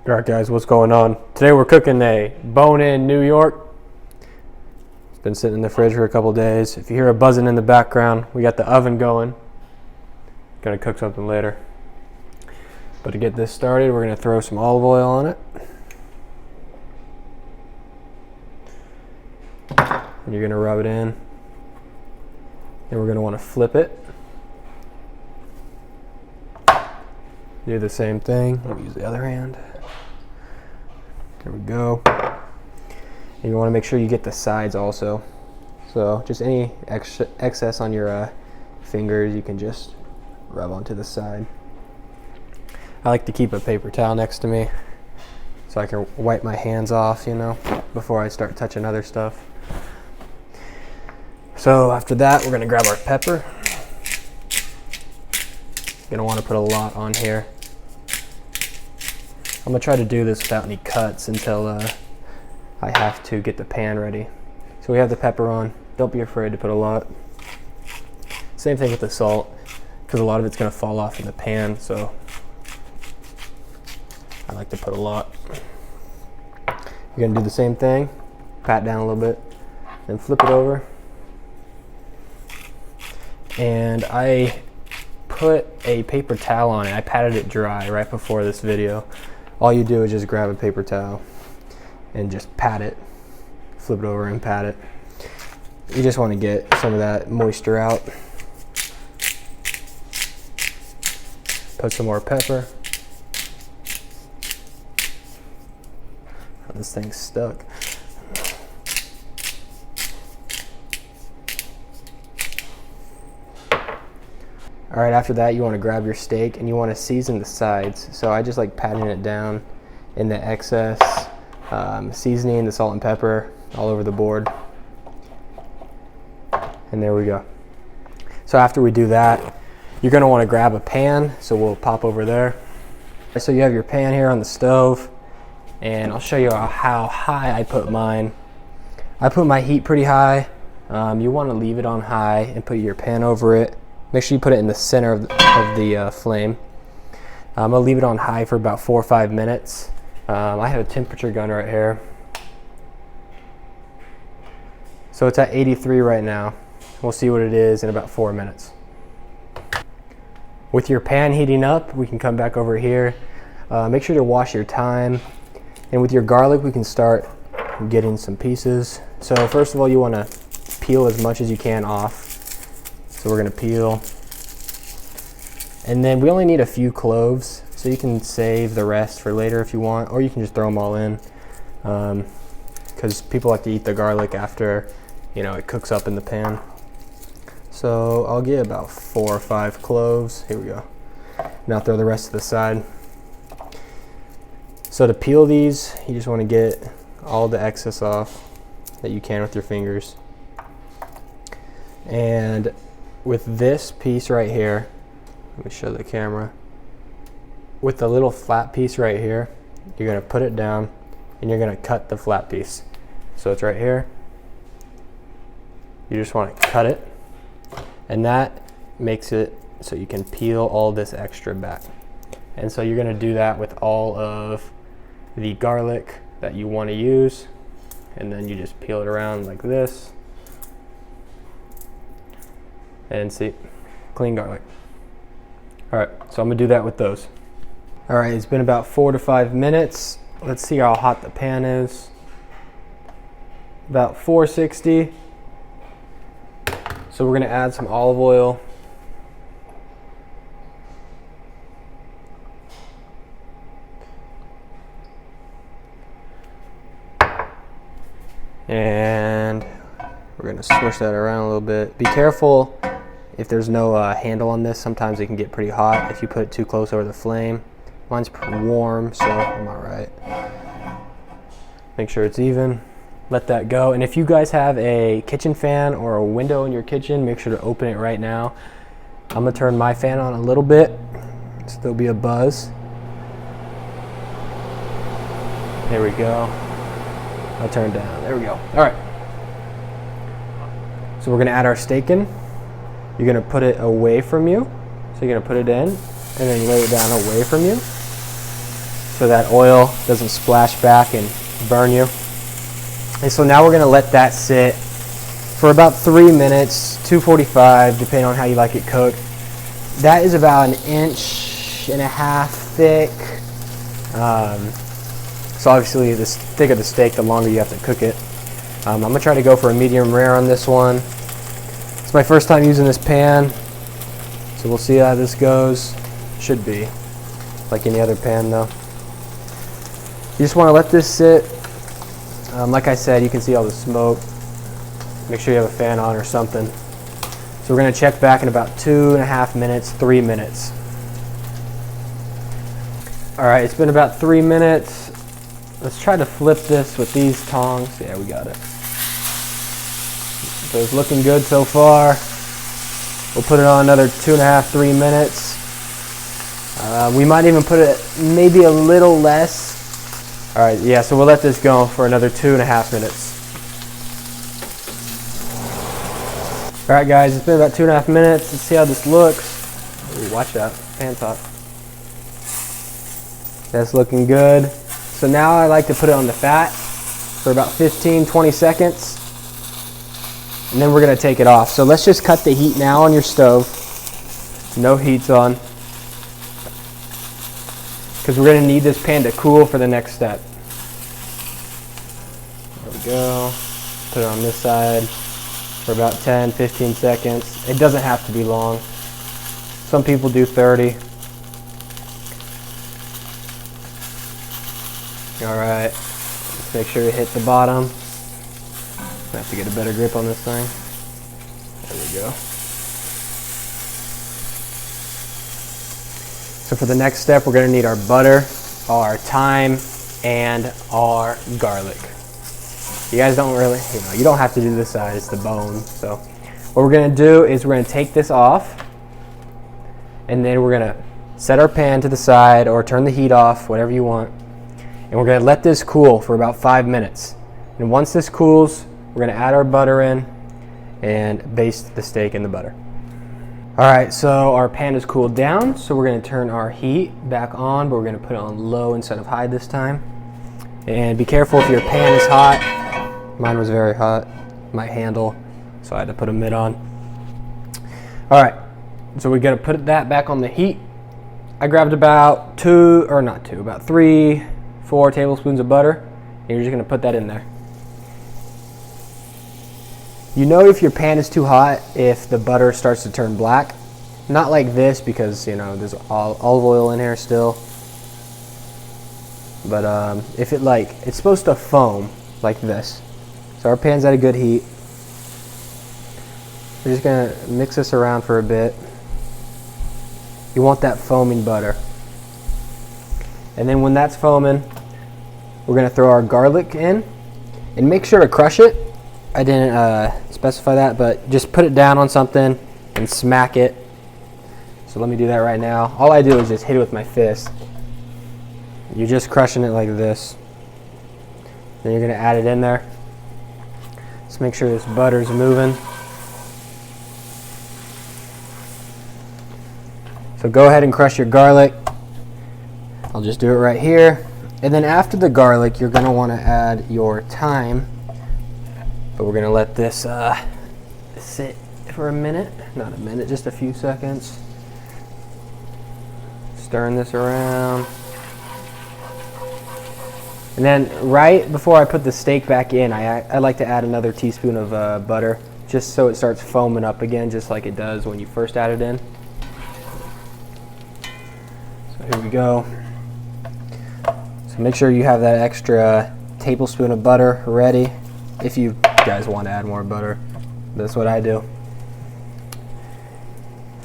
Alright guys, what's going on? Today we're cooking a bone-in New York. It's been sitting in the fridge for a couple days. If you hear a buzzing in the background, we got the oven going. Gonna cook something later. But to get this started, we're gonna throw some olive oil on it. And you're gonna rub it in. And we're gonna wanna flip it. Do the same thing. Let me use the other hand. There we go. And you want to make sure you get the sides also. So just any excess on your fingers, you can just rub onto the side. I like to keep a paper towel next to me so I can wipe my hands off, you know, before I start touching other stuff. So after that, we're going to grab our pepper. You're going to want to put a lot on here. I'm going to try to do this without any cuts until I have to get the pan ready. So we have the pepper on. Don't be afraid to put a lot. Same thing with the salt, because a lot of it's going to fall off in the pan, so I like to put a lot. You're going to do the same thing. Pat down a little bit, then flip it over. And I put a paper towel on it. I patted it dry right before this video. All you do is just grab a paper towel and just pat it, flip it over and pat it. You just want to get some of that moisture out. Put some more pepper. Oh, this thing's stuck. All right, after that, you want to grab your steak and you want to season the sides. So I just like patting it down in the excess, seasoning, the salt and pepper all over the board. And there we go. So after we do that, you're going to want to grab a pan. So we'll pop over there. So you have your pan here on the stove, and I'll show you how high I put mine. I put my heat pretty high. You want to leave it on high and put your pan over it. Make sure you put it in the center of the flame. I'm gonna leave it on high for about 4 or 5 minutes. I have a temperature gun right here. So it's at 83 right now. We'll see what it is in about 4 minutes. With your pan heating up, we can come back over here. Make sure to wash your thyme. And with your garlic, we can start getting some pieces. So first of all, you wanna peel as much as you can off. So we're gonna peel. And then we only need a few cloves, so you can save the rest for later if you want, or you can just throw them all in. Because people like to eat the garlic after, you know, it cooks up in the pan. So I'll get about 4 or 5 cloves. Here we go. Now throw the rest to the side. So to peel these, you just wanna get all the excess off that you can with your fingers. And with this piece right here, let me show the camera. With the little flat piece right here, you're gonna put it down and you're gonna cut the flat piece. So it's right here. You just wanna cut it, and that makes it so you can peel all this extra back. And so you're gonna do that with all of the garlic that you wanna use, and then you just peel it around like this. And see, clean garlic. All right, so I'm gonna do that with those. All right, it's been about 4 to 5 minutes. Let's see how hot the pan is. About 460. So we're gonna add some olive oil. And we're gonna swish that around a little bit. Be careful. If there's no handle on this, sometimes it can get pretty hot if you put it too close over the flame. Mine's pretty warm, so I'm all right. Make sure it's even. Let that go. And if you guys have a kitchen fan or a window in your kitchen, make sure to open it right now. I'm gonna turn my fan on a little bit, so there'll be a buzz. There we go. I'll turn it down. There we go. All right. So we're gonna add our steak in. You're gonna put it away from you. So you're gonna put it in and then lay it down away from you. so that oil doesn't splash back and burn you. And so now we're going to let that sit for about 3 minutes, 245, depending on how you like it cooked. That is about 1.5 inches thick. So obviously the thicker the steak, the longer you have to cook it. I'm going to try to go for a medium rare on this one. It's my first time using this pan, so we'll see how this goes. Should be like any other pan though. You just want to let this sit. Like I said, you can see all the smoke. Make sure you have a fan on or something. So we're going to check back in about 2.5 minutes, 3 minutes. All right, it's been about 3 minutes. Let's try to flip this with these tongs. Yeah, we got it. So it's looking good so far. We'll put it on another 2.5, 3 minutes. We might even put it maybe a little less. All right, yeah, so we'll let this go for another 2.5 minutes. All right, guys, it's been about 2.5 minutes. Let's see how this looks. Ooh, watch that, pan top. That's looking good. So now I like to put it on the fat for about 15, 20 seconds. And then we're gonna take it off. So let's just cut the heat now on your stove. No heat's on. Because we're gonna need this pan to cool for the next step. There we go. Put it on this side for about 10, 15 seconds. It doesn't have to be long. Some people do 30. All right, let's make sure it hits the bottom. I have to get a better grip on this thing. There we go. So for the next step, we're gonna need our butter, our thyme, and our garlic. You guys don't really, you don't have to do this side, it's the bone. So what we're gonna do is we're gonna take this off, and then we're gonna set our pan to the side or turn the heat off, whatever you want. And we're gonna let this cool for about 5 minutes. And once this cools, we're gonna add our butter in and baste the steak in the butter. All right, so our pan is cooled down, so we're gonna turn our heat back on, but we're gonna put it on low instead of high this time. And be careful if your pan is hot. Mine was very hot, my handle, so I had to put a mitt on. All right, so we're gonna put that back on the heat. I grabbed about 3, 4 tablespoons of butter, and you're just gonna put that in there. You know if your pan is too hot if the butter starts to turn black. Not like this because there's olive oil in here still. But if it's supposed to foam like this. So our pan's at a good heat. We're just gonna mix this around for a bit. You want that foaming butter. And then when that's foaming, we're gonna throw our garlic in and make sure to crush it. I didn't specify that, but just put it down on something and smack it. So let me do that right now. All I do is just hit it with my fist. You're just crushing it like this. Then you're gonna add it in there. Just make sure this butter's moving. So go ahead and crush your garlic. I'll just do it right here. And then after the garlic, you're gonna wanna add your thyme. But we're gonna let this sit for a minute. Not a minute, just a few seconds. Stirring this around. And then right before I put the steak back in, I like to add another teaspoon of butter, just so it starts foaming up again, just like it does when you first add it in. So here we go. So make sure you have that extra tablespoon of butter ready if you guys want to add more butter. That's what I do.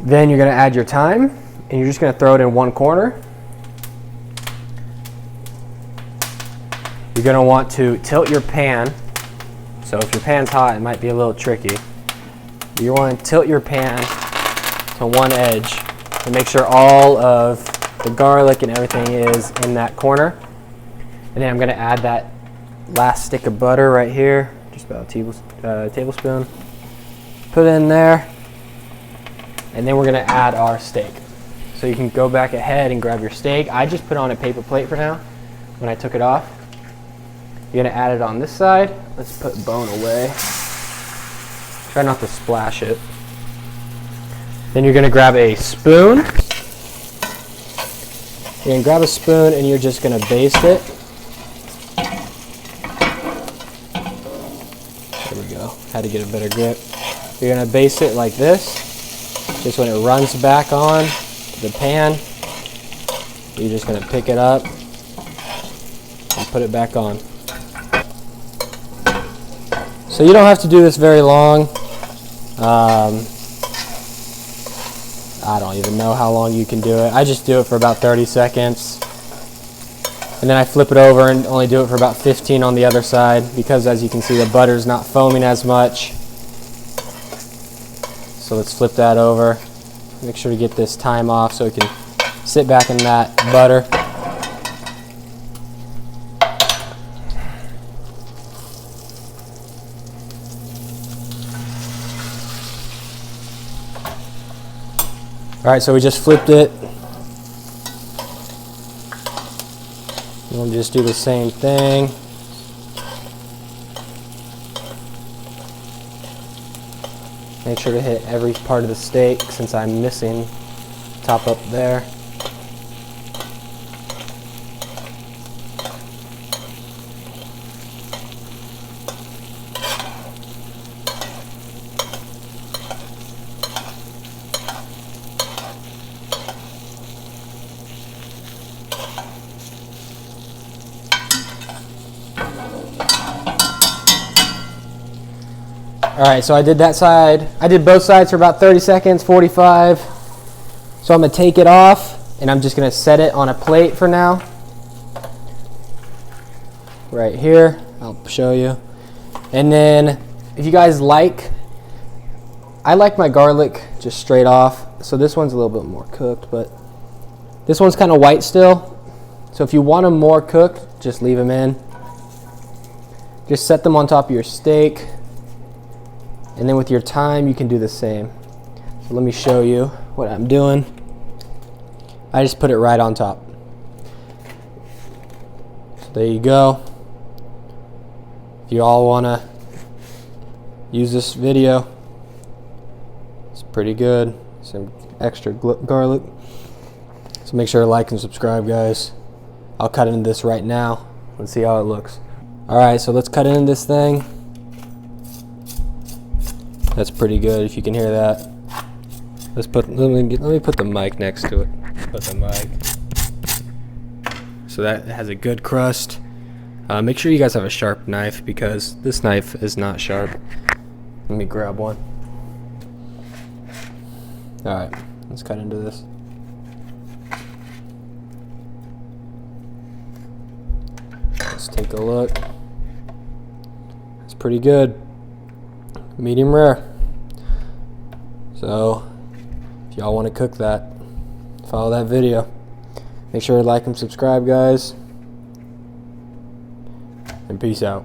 Then you're going to add your thyme, and you're just going to throw it in one corner. You're going to want to tilt your pan. So if your pan's hot, it might be a little tricky. You want to tilt your pan to one edge and make sure all of the garlic and everything is in that corner. And then I'm going to add that last stick of butter right here, just about a tablespoon. Put it in there, and then we're going to add our steak. So you can go back ahead and grab your steak. I just put on a paper plate for now when I took it off. You're gonna add it on this side. Let's put bone away. Try not to splash it. Then you're gonna grab a spoon. You're gonna grab a spoon and you're just gonna baste it. There we go. Had to get a better grip. You're gonna baste it like this. Just when it runs back on the pan, you're just gonna pick it up and put it back on. So you don't have to do this very long. I don't even know how long you can do it. I just do it for about 30 seconds. And then I flip it over and only do it for about 15 on the other side because, as you can see, the butter's not foaming as much. So let's flip that over. Make sure to get this time off so it can sit back in that butter. All right, so we just flipped it. We'll just do the same thing. Make sure to hit every part of the steak since I'm missing top up there. All right, so I did that side. I did both sides for about 30 seconds, 45. So I'm gonna take it off and I'm just gonna set it on a plate for now. Right here, I'll show you. And then if you guys like, I like my garlic just straight off. So this one's a little bit more cooked, but this one's kind of white still. So if you want them more cooked, just leave them in. Just set them on top of your steak. And then with your thyme, you can do the same. So let me show you what I'm doing. I just put it right on top. So there you go. If you all want to use this video, it's pretty good. Some extra garlic. So make sure to like and subscribe, guys. I'll cut into this right now. Let's see how it looks. All right, so let's cut into this thing. That's pretty good if you can hear that. Let me put the mic next to it. Put the mic. So that has a good crust. Make sure you guys have a sharp knife because this knife is not sharp. Let me grab one. All right, let's cut into this. Let's take a look. It's pretty good. Medium rare. So if y'all want to cook that, follow that video. Make sure to like and subscribe, guys, and peace out.